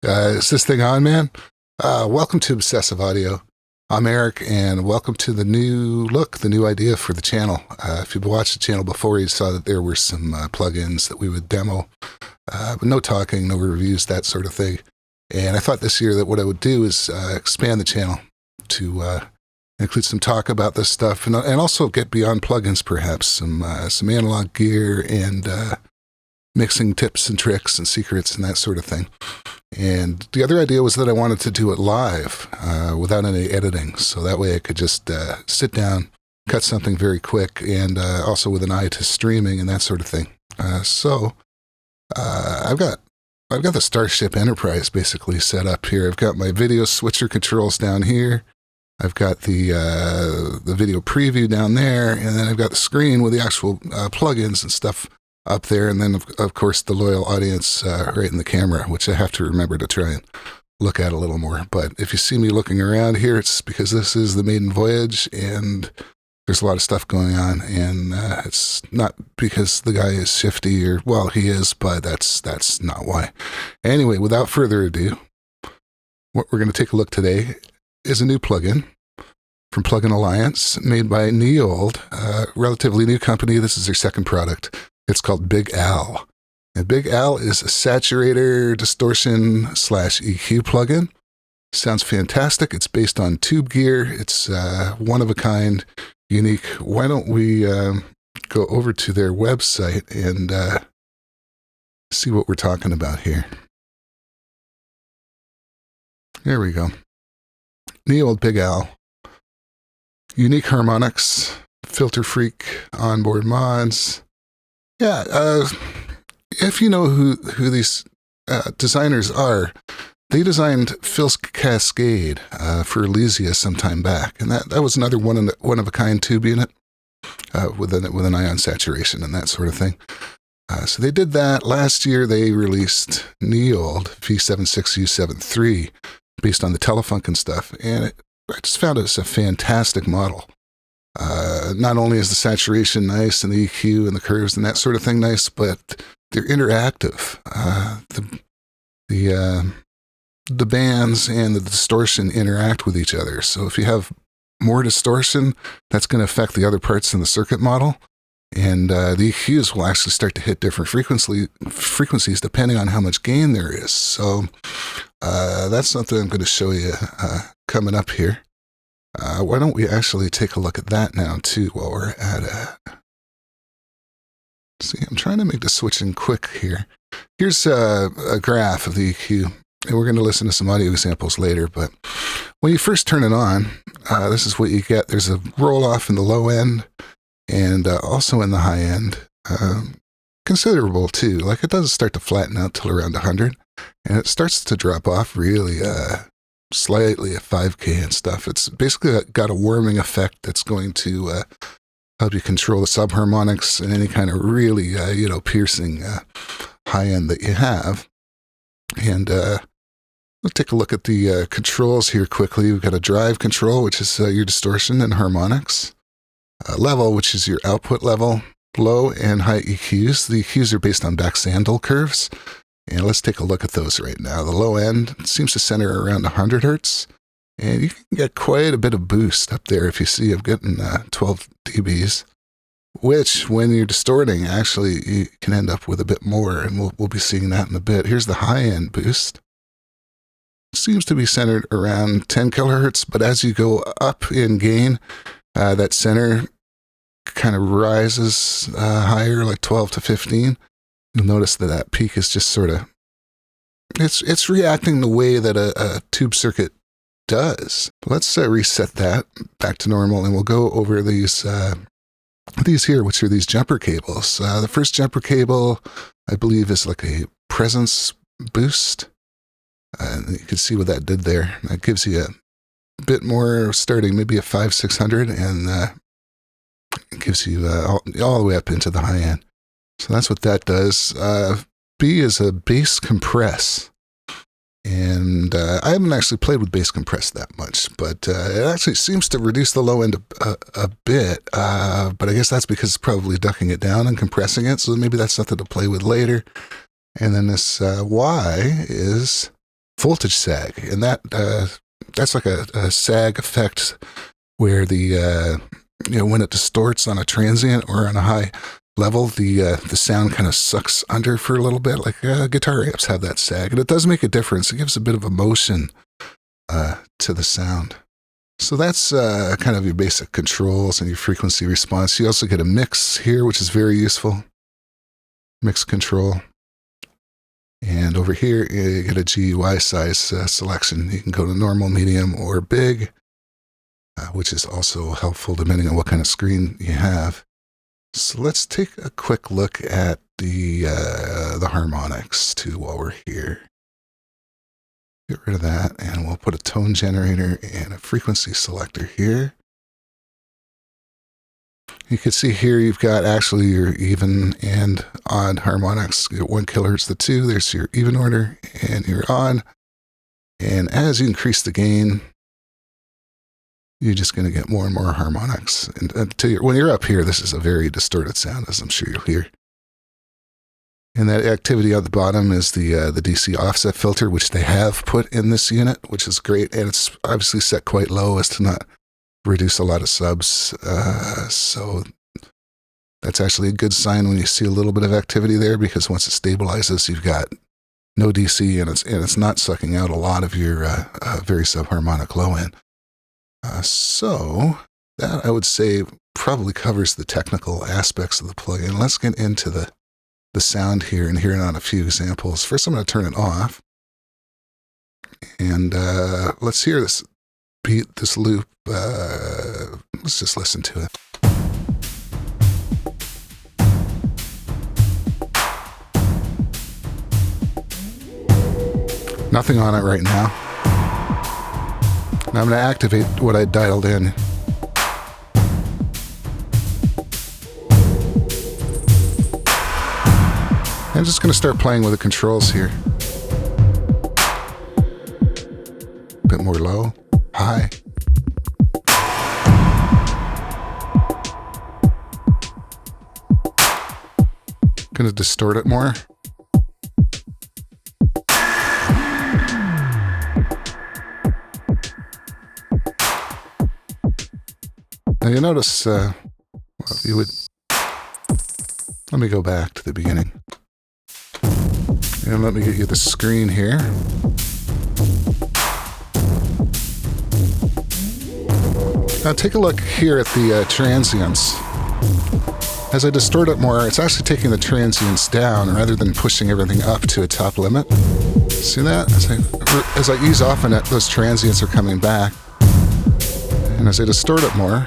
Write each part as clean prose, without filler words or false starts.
Is this thing on, man? Welcome to Obsessive Audio. I'm Eric, and welcome to the new look, the new idea for the channel. If you've watched the channel before, you saw that there were some plugins that we would demo, but no talking, no reviews, that sort of thing. And I thought this year that what I would do is expand the channel to include some talk about this stuff, and also get beyond plugins, perhaps some analog gear and mixing tips and tricks and secrets and that sort of thing. And the other idea was that I wanted to do it live without any editing. So that way I could just sit down, cut something very quick, and also with an eye to streaming and that sort of thing. So I've got the Starship Enterprise basically set up here. I've got my video switcher controls down here. I've got the video preview down there, and then I've got the screen with the actual plugins and stuff up there, and then of course the loyal audience right in the camera, which I have to remember to try and look at a little more. But if you see me looking around here, it's because this is the maiden voyage and there's a lot of stuff going on, and it's not because the guy is shifty, or, well, he is, but that's not why. Anyway, without further ado, what we're going to take a look today is a new plugin from Plugin Alliance made by Neold, a relatively new company. This is their second product. It's called Big Al. And Big Al is a saturator, distortion / EQ plugin. Sounds fantastic. It's based on tube gear. It's one of a kind, unique. Why don't we go over to their website and see what we're talking about here. There we go. Neold Big Al. Unique harmonics, filter freak, onboard mods. Yeah, if you know who these designers are, they designed Phil's Cascade for Elysia some time back, and that was another one of a kind tube unit with an ion saturation and that sort of thing. So they did that. Last year they released Neold V76U73 based on the Telefunk and stuff, and I just found it a fantastic model. Not only is the saturation nice and the EQ and the curves and that sort of thing nice, but they're interactive. The bands and the distortion interact with each other. So if you have more distortion, that's going to affect the other parts in the circuit model. And the EQs will actually start to hit different frequencies depending on how much gain there is. So that's something I'm going to show you coming up here. Why don't we actually take a look at that now, too, while we're at it. See, I'm trying to make the switching quick here. Here's a graph of the EQ, and we're going to listen to some audio examples later, but when you first turn it on, this is what you get. There's a roll-off in the low end, and also in the high end. Considerable, too. Like, it doesn't start to flatten out till around 100, and it starts to drop off really slightly at 5K and stuff. It's basically got a warming effect that's going to help you control the subharmonics and any kind of really, piercing high end that you have. And let's take a look at the controls here quickly. We've got a drive control, which is your distortion and harmonics. Level, which is your output level. Low and high EQs. The EQs are based on back-Sandel curves. And let's take a look at those right now. The low end seems to center around 100 hertz, and you can get quite a bit of boost up there if you see I'm getting 12 dBs, which when you're distorting, actually you can end up with a bit more, and we'll be seeing that in a bit. Here's the high end boost. It seems to be centered around 10 kilohertz, but as you go up in gain, that center kind of rises higher, like 12 to 15. You'll notice that peak is just sort of, it's reacting the way that a tube circuit does. Let's reset that back to normal, and we'll go over these here, which are these jumper cables. The first jumper cable, I believe, is like a presence boost. And you can see what that did there. That gives you a bit more starting, maybe a 500-600, and it gives you all the way up into the high end. So that's what that does. B is a bass compress. And I haven't actually played with bass compress that much, but it actually seems to reduce the low end a bit. But I guess that's because it's probably ducking it down and compressing it. So maybe that's something to play with later. And then this Y is voltage sag, and that's like a sag effect where the when it distorts on a transient or on a high level, the sound kind of sucks under for a little bit. Like guitar amps have that sag, and it does make a difference. It gives a bit of emotion to the sound. So that's kind of your basic controls and your frequency response. You also get a mix here, which is very useful. Mix control. And over here, you get a GUI size selection. You can go to normal, medium, or big, which is also helpful depending on what kind of screen you have. So let's take a quick look at the harmonics too while we're here. Get rid of that, and we'll put a tone generator and a frequency selector here. You can see here you've got actually your even and odd harmonics. You get 1 kilohertz to 2. There's your even order and your odd. And as you increase the gain, you're just going to get more and more harmonics. And when you're up here, this is a very distorted sound, as I'm sure you'll hear. And that activity on the bottom is the DC offset filter, which they have put in this unit, which is great. And it's obviously set quite low as to not reduce a lot of subs. So that's actually a good sign when you see a little bit of activity there, because once it stabilizes, you've got no DC, and it's not sucking out a lot of your very subharmonic low end. So that, I would say, probably covers the technical aspects of the plugin. Let's get into the sound here and hear on a few examples. First, I'm going to turn it off. And let's hear this beat, this loop. Let's just listen to it. Nothing on it right now. Now I'm going to activate what I dialed in. I'm just going to start playing with the controls here. A bit more low, high. Going to distort it more. Now you notice, well, you would, let me go back to the beginning. And let me get you the screen here. Now take a look here at the transients. As I distort it more, it's actually taking the transients down rather than pushing everything up to a top limit. See that? As I ease off on it, those transients are coming back. And as I distort it more,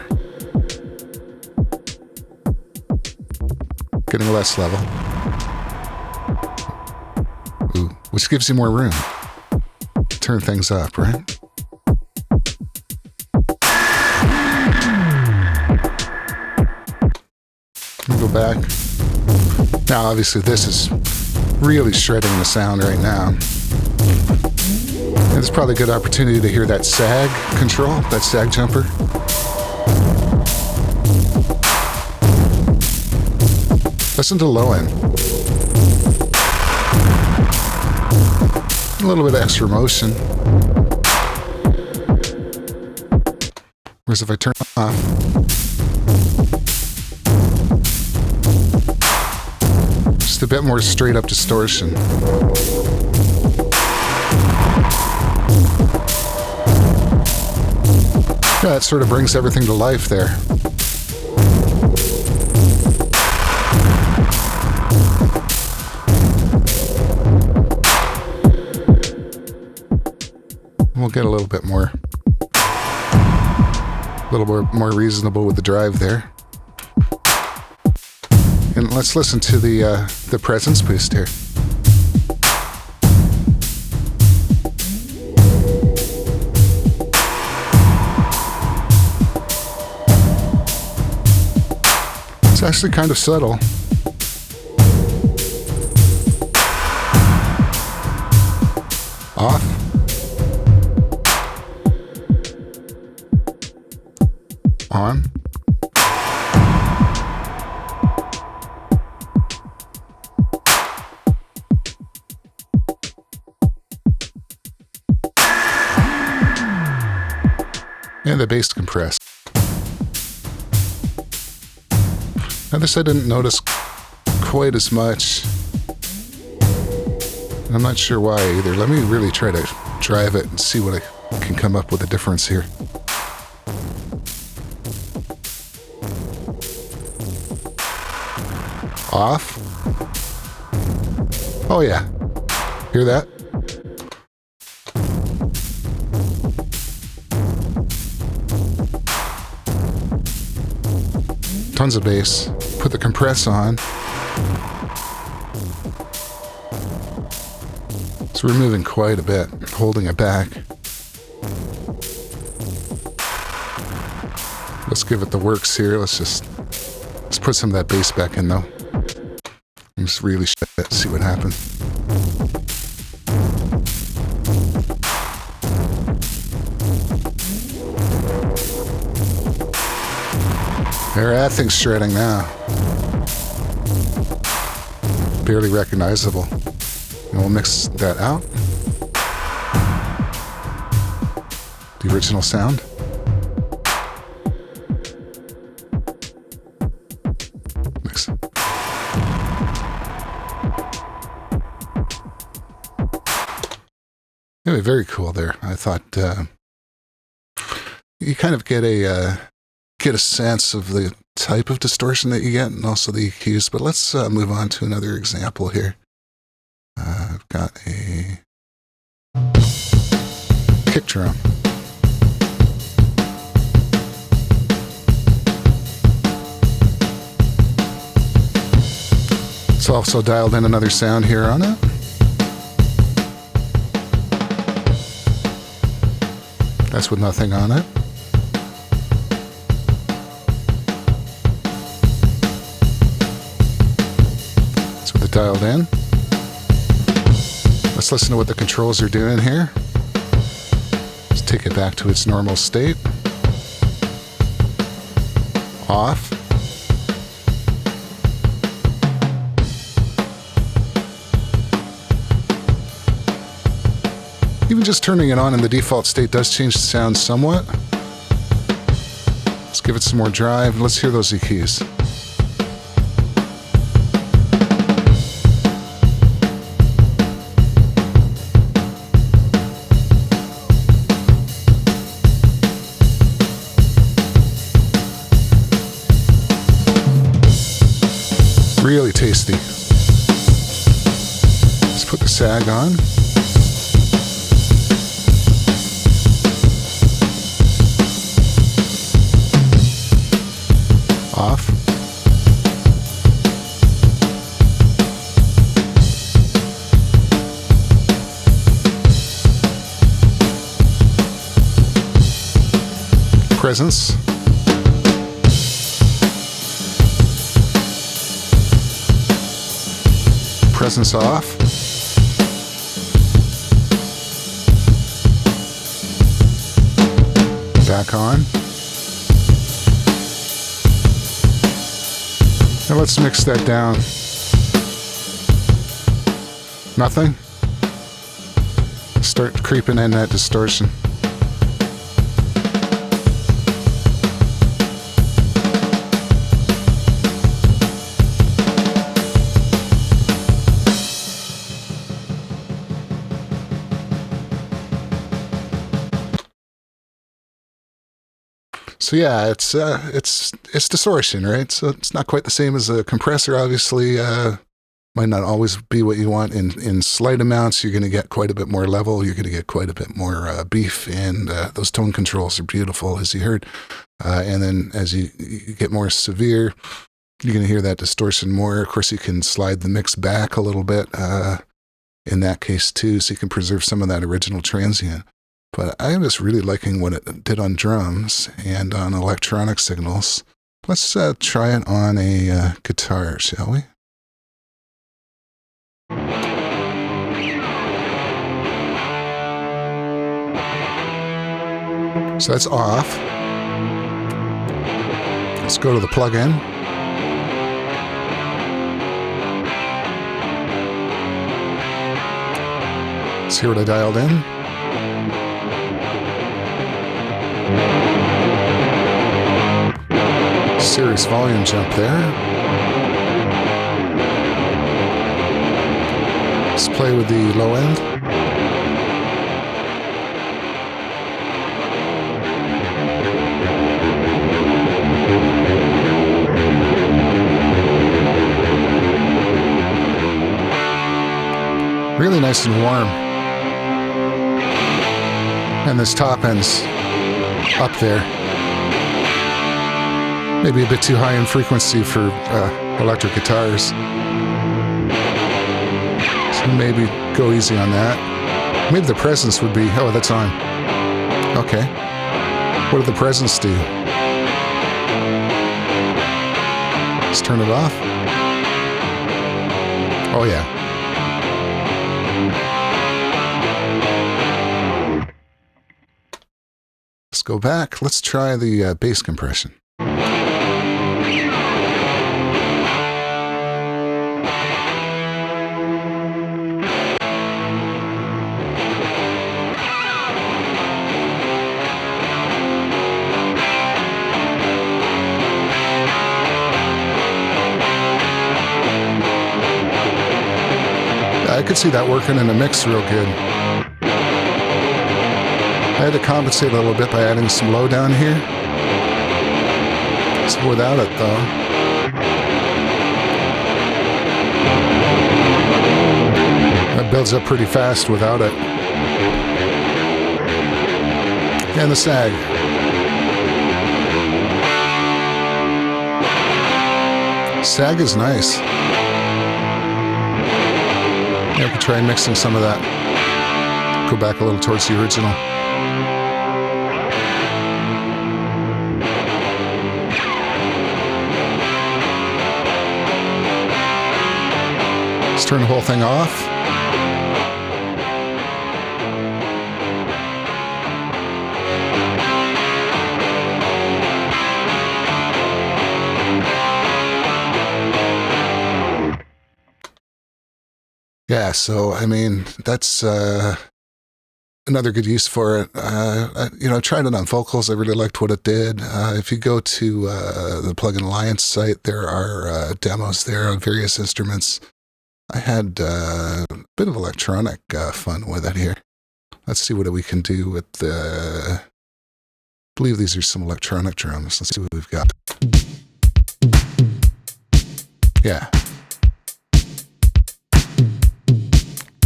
getting less level. Ooh, which gives you more room. Turn things up, right? Go back. Now, obviously, this is really shredding the sound right now. And it's probably a good opportunity to hear that sag control, that sag jumper. Listen to the low end. A little bit of extra motion. Whereas if I turn it off, just a bit more straight up distortion. Yeah, that sort of brings everything to life there. We'll get a little bit more, more reasonable with the drive there. And let's listen to the presence boost here. It's actually kind of subtle. Off. On. And the bass compressed. Now this I didn't notice quite as much. I'm not sure why either. Let me really try to drive it and see what I can come up with a difference here. Off. Oh yeah. Hear that? Tons of bass. Put the compress on. So we're moving quite a bit, holding it back. Let's give it the works here. Let's put some of that bass back in though. And just really see what happens. There, that thing's shredding now. Barely recognizable. And we'll mix that out. The original sound. Mix. Anyway, very cool there. I thought you kind of get a sense of the type of distortion that you get and also the EQs. But let's move on to another example here. I've got a kick drum. It's also dialed in another sound here on it. That's with nothing on it. That's with it dialed in. Let's listen to what the controls are doing here. Let's take it back to its normal state. Off. Even just turning it on in the default state does change the sound somewhat. Let's give it some more drive. Let's hear those EQs. Really tasty. Let's put the sag on. Off. Presence. Presence off. Back on. Now let's mix that down. Nothing? Start creeping in that distortion. So yeah, it's distortion, right? So it's not quite the same as a compressor, obviously. Might not always be what you want. In slight amounts, you're going to get quite a bit more level. You're going to get quite a bit more beef, and those tone controls are beautiful, as you heard. And then as you get more severe, you're going to hear that distortion more. Of course, you can slide the mix back a little bit in that case too, so you can preserve some of that original transient. But I'm just really liking what it did on drums and on electronic signals. Let's try it on a guitar, shall we? So that's off. Let's go to the plug-in. Let's hear what I dialed in. Serious volume jump there. Let's play with the low end. Really nice and warm. And this top end's up there. Maybe a bit too high in frequency for electric guitars. So maybe go easy on that. Maybe the presence would be, oh, that's on. Okay. What did the presence do? Let's turn it off. Oh, yeah. Let's go back. Let's try the bass compression. I could see that working in a mix real good. I had to compensate a little bit by adding some low down here. So without it, though, that builds up pretty fast without it. And the sag. Sag is nice. Yeah, we could try mixing some of that. Go back a little towards the original. Let's turn the whole thing off. Yeah, so, I mean, that's another good use for it. I tried it on vocals. I really liked what it did. If you go to the Plugin Alliance site, there are demos there on various instruments. I had a bit of electronic fun with it here. Let's see what we can do with the... I believe these are some electronic drums. Let's see what we've got. Yeah.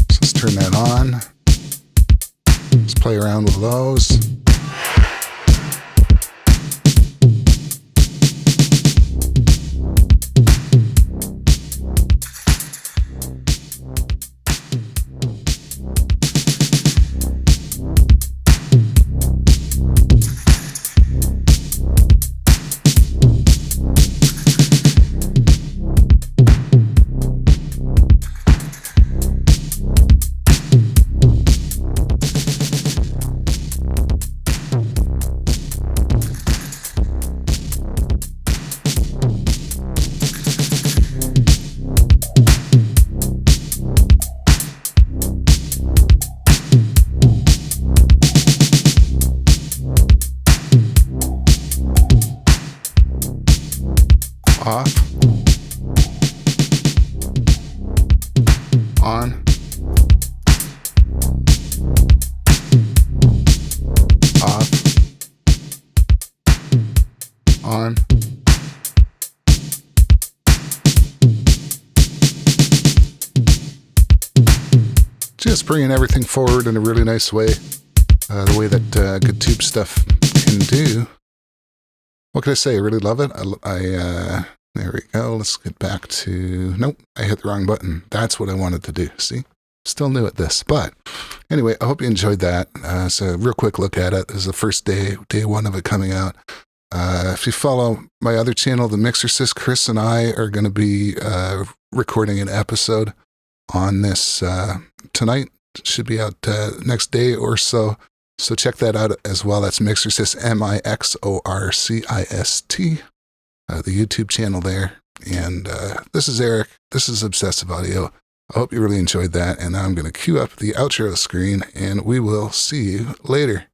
Let's turn that on. Let's play around with those. Off, on, off, on. Just bringing everything forward in a really nice way, the way that good tube stuff can do. What can I say? I really love it. There we go. Let's get back to... Nope, I hit the wrong button. That's what I wanted to do. See? Still new at this. But anyway, I hope you enjoyed that. So a real quick look at it. This is the first day one of it coming out. If you follow my other channel, The Mixercist, Chris and I are going to be recording an episode on this tonight. It should be out next day or so. So check that out as well. That's Mixorcist, Mixorcist, the YouTube channel there. And this is Eric. This is Obsessive Audio. I hope you really enjoyed that. And now I'm going to cue up the outro screen, and we will see you later.